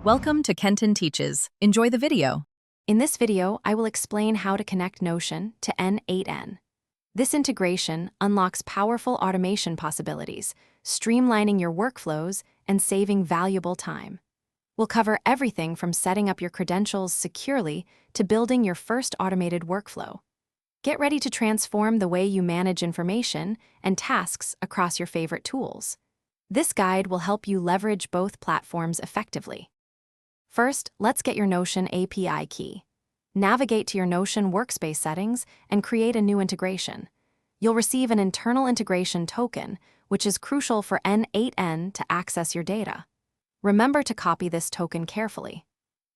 Welcome to Kenton Teaches. Enjoy the video. In this video, I will explain how to connect Notion to n8n. This integration unlocks powerful automation possibilities, streamlining your workflows and saving valuable time. We'll cover everything from setting up your credentials securely to building your first automated workflow. Get ready to transform the way you manage information and tasks across your favorite tools. This guide will help you leverage both platforms effectively. First, let's get your Notion API key. Navigate to your Notion workspace settings and create a new integration. You'll receive an internal integration token, which is crucial for n8n to access your data. Remember to copy this token carefully.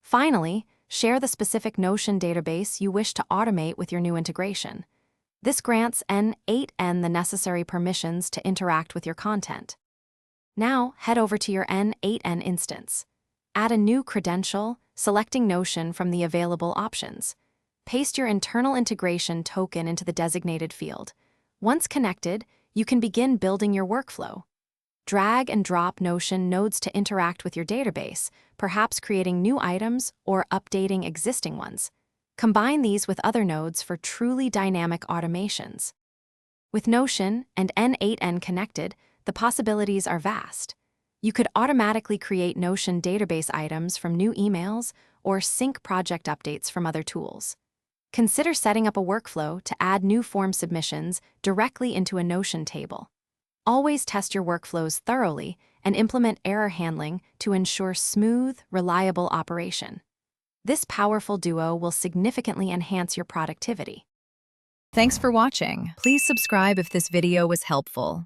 Finally, share the specific Notion database you wish to automate with your new integration. This grants n8n the necessary permissions to interact with your content. Now, head over to your n8n instance. Add a new credential, selecting Notion from the available options. Paste your internal integration token into the designated field. Once connected, you can begin building your workflow. Drag and drop Notion nodes to interact with your database, perhaps creating new items or updating existing ones. Combine these with other nodes for truly dynamic automations. With Notion and n8n connected, the possibilities are vast. You could automatically create Notion database items from new emails or sync project updates from other tools. Consider setting up a workflow to add new form submissions directly into a Notion table. Always test your workflows thoroughly and implement error handling to ensure smooth, reliable operation. This powerful duo will significantly enhance your productivity. Thanks for watching. Please subscribe if this video was helpful.